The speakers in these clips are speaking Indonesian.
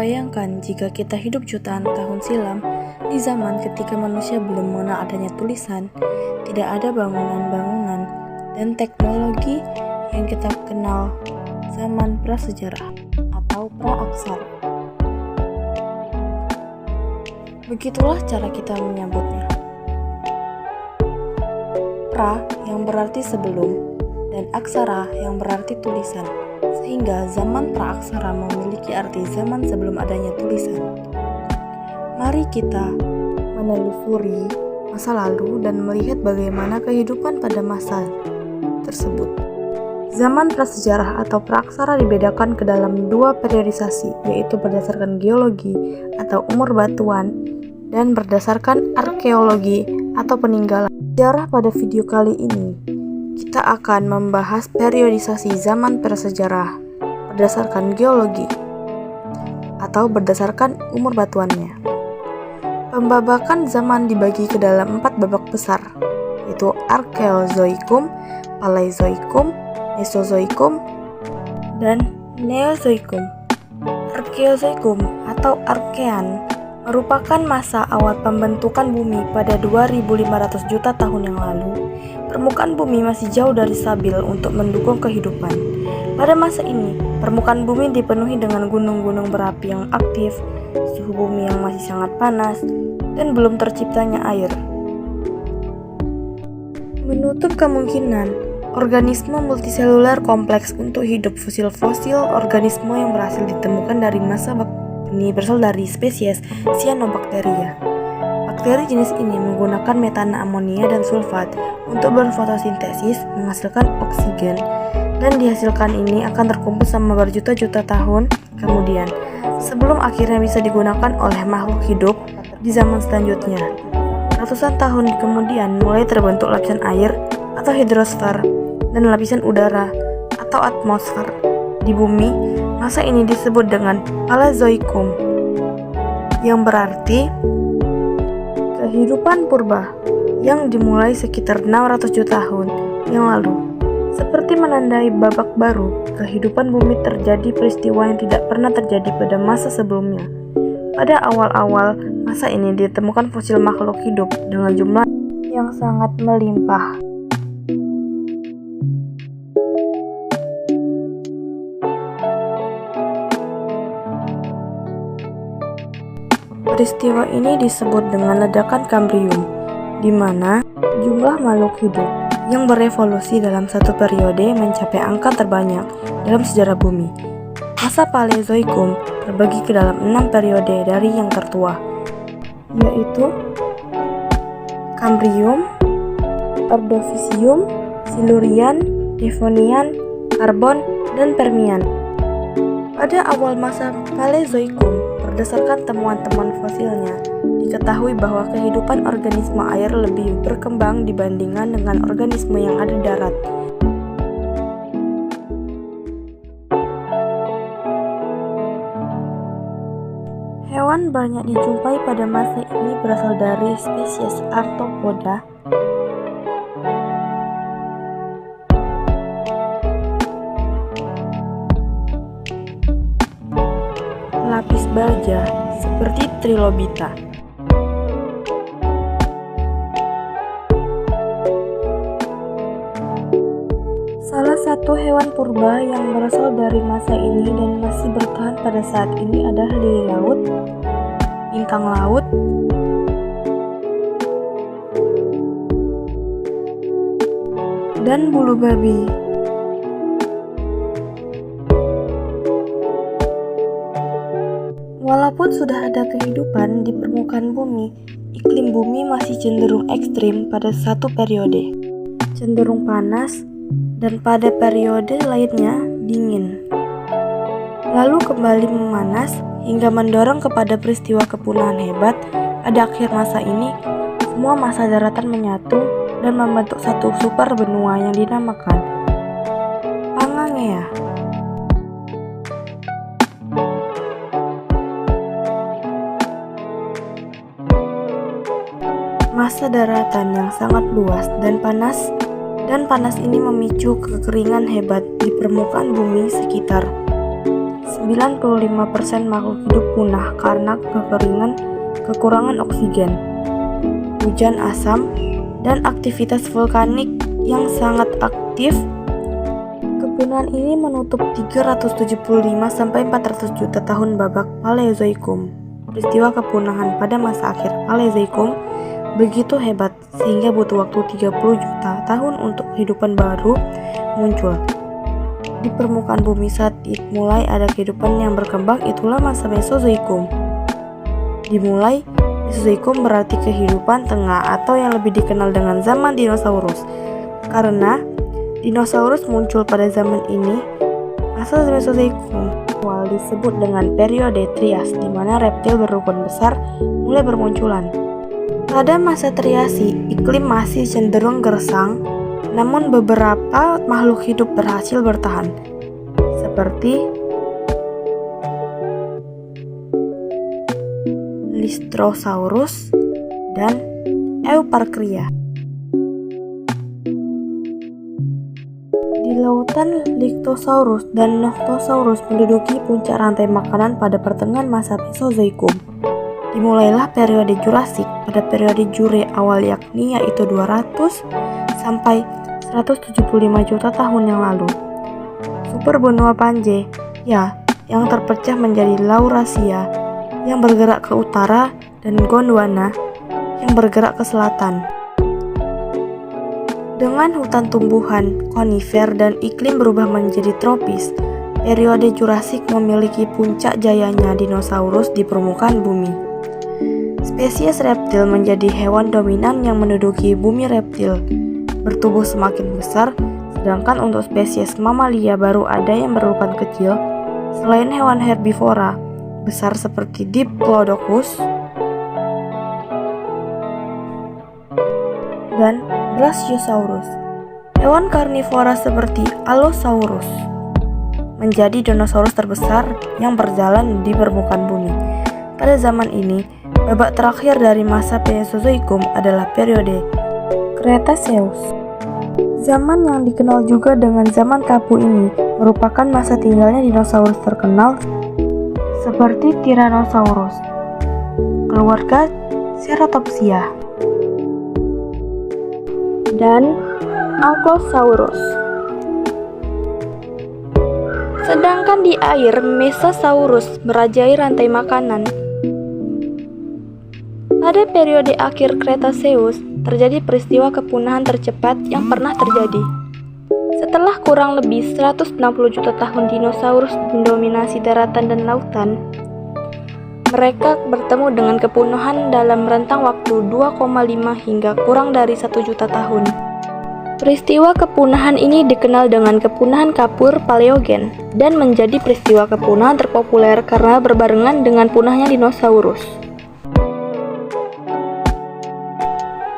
Bayangkan jika kita hidup jutaan tahun silam, di zaman ketika manusia belum mengenal adanya tulisan, tidak ada bangunan-bangunan dan teknologi yang kita kenal zaman prasejarah atau praaksara. Begitulah cara kita menyambutnya. Pra yang berarti sebelum dan aksara yang berarti tulisan, sehingga zaman praaksara memiliki arti zaman sebelum adanya tulisan. Mari kita menelusuri masa lalu dan melihat bagaimana kehidupan pada masa tersebut. Zaman prasejarah atau praaksara dibedakan ke dalam dua periodisasi, yaitu berdasarkan geologi atau umur batuan dan berdasarkan arkeologi atau peninggalan. Sejarah pada video kali ini kita akan membahas periodisasi zaman prasejarah berdasarkan geologi atau berdasarkan umur batuannya. Pembabakan zaman dibagi ke dalam 4 babak besar, yaitu Arkeozoikum, Paleozoikum, Mesozoikum, dan Neozoikum. Arkeozoikum atau Arkean merupakan masa awal pembentukan bumi pada 2.500 juta tahun yang lalu. Permukaan bumi masih jauh dari stabil untuk mendukung kehidupan. Pada masa ini, permukaan bumi dipenuhi dengan gunung-gunung berapi yang aktif, suhu bumi yang masih sangat panas, dan belum terciptanya air. Menutup kemungkinan organisme multiseluler kompleks untuk hidup. Fosil-fosil organisme yang berhasil ditemukan dari masa ini berasal dari spesies Cyanobacteria. Bakteri jenis ini menggunakan metana amonia dan sulfat untuk berfotosintesis menghasilkan oksigen, dan dihasilkan ini akan terkumpul selama berjuta-juta tahun kemudian sebelum akhirnya bisa digunakan oleh makhluk hidup di zaman selanjutnya. Ratusan tahun kemudian mulai terbentuk lapisan air atau hidrosfer dan lapisan udara atau atmosfer di bumi. Masa ini disebut dengan Paleozoikum, yang berarti kehidupan purba yang dimulai sekitar 600 juta tahun yang lalu. Seperti menandai babak baru, kehidupan bumi terjadi peristiwa yang tidak pernah terjadi pada masa sebelumnya. Pada awal-awal masa ini ditemukan fosil makhluk hidup dengan jumlah yang sangat melimpah. Peristiwa ini disebut dengan ledakan Kambrium, di mana jumlah makhluk hidup yang berevolusi dalam satu periode mencapai angka terbanyak dalam sejarah bumi. Masa Paleozoikum terbagi ke dalam 6 periode dari yang tertua, yaitu Kambrium, Ordovisium, Silurian, Devonian, Karbon, dan Permian. Pada awal masa Paleozoikum, berdasarkan temuan-temuan fosilnya, diketahui bahwa kehidupan organisme air lebih berkembang dibandingkan dengan organisme yang ada di darat. Hewan banyak dijumpai pada masa ini berasal dari spesies Arthropoda, lapis baja seperti Trilobita. Salah satu hewan purba yang berasal dari masa ini dan masih bertahan pada saat ini adalah lili laut, bintang laut, dan bulu babi. Walaupun sudah ada kehidupan di permukaan bumi, iklim bumi masih cenderung ekstrim pada satu periode, cenderung panas, dan pada periode lainnya dingin. Lalu kembali memanas hingga mendorong kepada peristiwa kepunahan hebat. Pada akhir masa ini, semua massa daratan menyatu dan membentuk satu super benua yang dinamakan Pangangea. Massa daratan yang sangat luas dan panas ini memicu kekeringan hebat di permukaan bumi sekitar 95% makhluk hidup punah karena kekurangan oksigen, hujan asam, dan aktivitas vulkanik yang sangat aktif. Kepunahan ini menutup 375-400 juta tahun babak Paleozoikum. Peristiwa kepunahan pada masa akhir Paleozoikum begitu hebat sehingga butuh waktu 30 juta tahun untuk kehidupan baru muncul di permukaan bumi. Saat mulai ada kehidupan yang berkembang, itulah masa Mesozoikum. Dimulai Mesozoikum berarti kehidupan tengah atau yang lebih dikenal dengan zaman dinosaurus. Karena dinosaurus muncul pada zaman ini, masa Mesozoikum awal disebut dengan periode Trias, di mana reptil berukun besar mulai bermunculan. Pada masa Triasi, iklim masih cenderung gersang, namun beberapa makhluk hidup berhasil bertahan, seperti Lystrosaurus dan Euparkria. Di lautan, Lichtosaurus dan Nothosaurus menduduki puncak rantai makanan pada pertengahan masa Mesozoikum. Dimulailah periode Jurassik pada periode Jure awal, yakni yaitu 200 sampai 175 juta tahun yang lalu. Superbenua Pange, yang terpecah menjadi Laurasia yang bergerak ke utara dan Gondwana yang bergerak ke selatan. Dengan hutan tumbuhan, konifer, dan iklim berubah menjadi tropis, periode Jurassik memiliki puncak jayanya dinosaurus di permukaan bumi. Spesies reptil menjadi hewan dominan yang menduduki bumi. Reptil bertubuh semakin besar, sedangkan untuk spesies mamalia baru ada yang berukuran kecil. Selain hewan herbivora besar seperti Diplodocus dan Brachiosaurus, hewan karnivora seperti Allosaurus menjadi dinosaurus terbesar yang berjalan di permukaan bumi. Pada zaman ini, babak terakhir dari masa Mesozoikum adalah periode Cretaceous. Zaman yang dikenal juga dengan zaman Kapu ini merupakan masa tinggalnya dinosaurus terkenal seperti Tyrannosaurus, keluarga Ceratopsia, dan Ankylosaurus. Sedangkan di air, Mesosaurus merajai rantai makanan. Pada periode akhir Cretaceous, terjadi peristiwa kepunahan tercepat yang pernah terjadi. Setelah kurang lebih 160 juta tahun dinosaurus mendominasi daratan dan lautan, mereka bertemu dengan kepunahan dalam rentang waktu 2,5 hingga kurang dari 1 juta tahun. Peristiwa kepunahan ini dikenal dengan kepunahan kapur Paleogen dan menjadi peristiwa kepunahan terpopuler karena berbarengan dengan punahnya dinosaurus.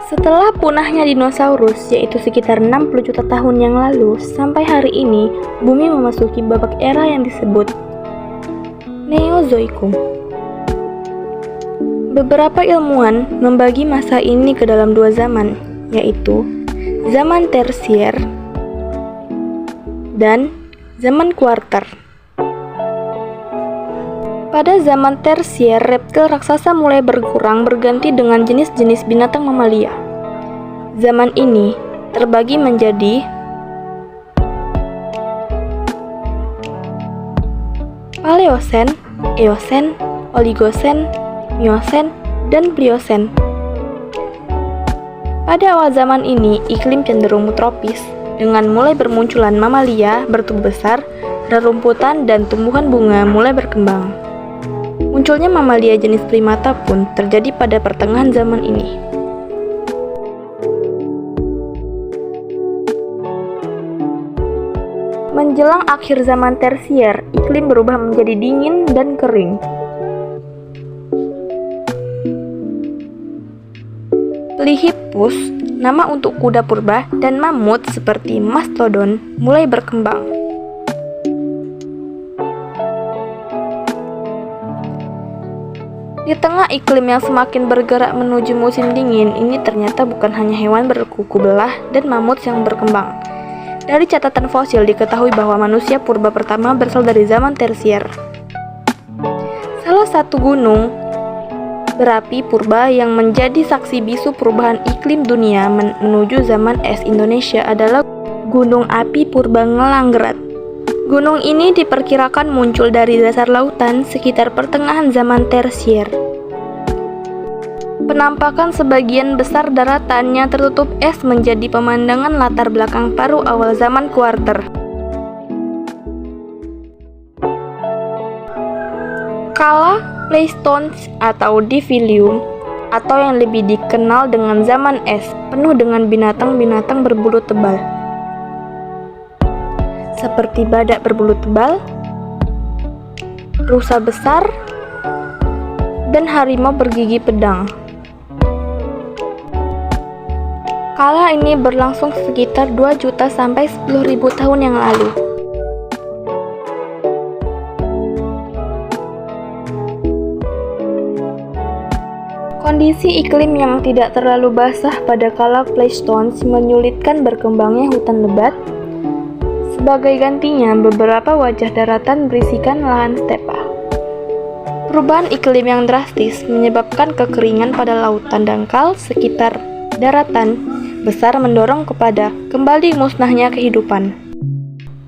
Setelah punahnya dinosaurus, yaitu sekitar 60 juta tahun yang lalu, sampai hari ini, bumi memasuki babak era yang disebut Neozoikum. Beberapa ilmuwan membagi masa ini ke dalam dua zaman, yaitu zaman tersier dan zaman kuarter. Pada zaman tersier, reptil raksasa mulai berkurang berganti dengan jenis-jenis binatang mamalia. Zaman ini terbagi menjadi Paleosen, Eosen, Oligosen, Miosen, dan Pliosen. Pada awal zaman ini, iklim cenderung tropis, dengan mulai bermunculan mamalia bertubuh besar, rerumputan, dan tumbuhan bunga mulai berkembang. Munculnya mamalia jenis primata pun terjadi pada pertengahan zaman ini. Menjelang akhir zaman tersier, iklim berubah menjadi dingin dan kering. Plyhippus, nama untuk kuda purba, dan mamut seperti mastodon mulai berkembang. Di tengah iklim yang semakin bergerak menuju musim dingin, ini ternyata bukan hanya hewan berkuku belah dan mamut yang berkembang. Dari catatan fosil diketahui bahwa manusia purba pertama berasal dari zaman tersier. satu gunung berapi purba yang menjadi saksi bisu perubahan iklim dunia menuju zaman es Indonesia adalah Gunung Api Purba Ngelanggerat. Gunung ini diperkirakan muncul dari dasar lautan sekitar pertengahan zaman Tersier. Penampakan sebagian besar daratannya tertutup es menjadi pemandangan latar belakang paruh awal zaman Kuarter. Kala Pleistocene atau Diluvium, atau yang lebih dikenal dengan zaman es, penuh dengan binatang-binatang berbulu tebal, seperti badak berbulu tebal, rusa besar, dan harimau bergigi pedang. Kala ini berlangsung sekitar 2 juta sampai 10.000 tahun yang lalu. Kondisi iklim yang tidak terlalu basah pada kala Pleistocene menyulitkan berkembangnya hutan lebat. Sebagai gantinya, beberapa wajah daratan berisikan lahan stepa. Perubahan iklim yang drastis menyebabkan kekeringan pada lautan dangkal sekitar daratan besar mendorong kepada kembali musnahnya kehidupan.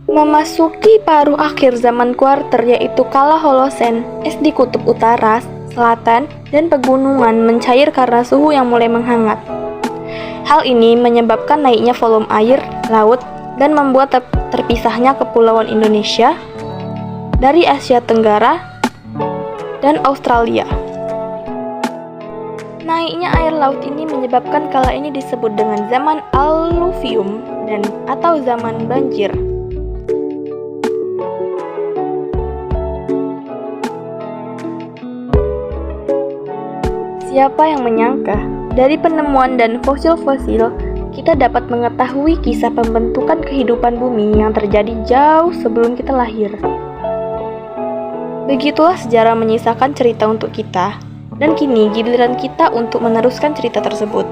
Memasuki paruh akhir zaman Kuarter yaitu kala Holosen, es di kutub utara, selatan, dan pegunungan mencair karena suhu yang mulai menghangat. Hal ini menyebabkan naiknya volume air laut dan membuat terpisahnya kepulauan Indonesia dari Asia Tenggara dan Australia. Naiknya air laut ini menyebabkan kala ini disebut dengan zaman alluvium dan atau zaman banjir. Siapa yang menyangka dari penemuan dan fosil-fosil kita dapat mengetahui kisah pembentukan kehidupan bumi yang terjadi jauh sebelum kita lahir. Begitulah sejarah menyisakan cerita untuk kita. Dan kini giliran kita untuk meneruskan cerita tersebut.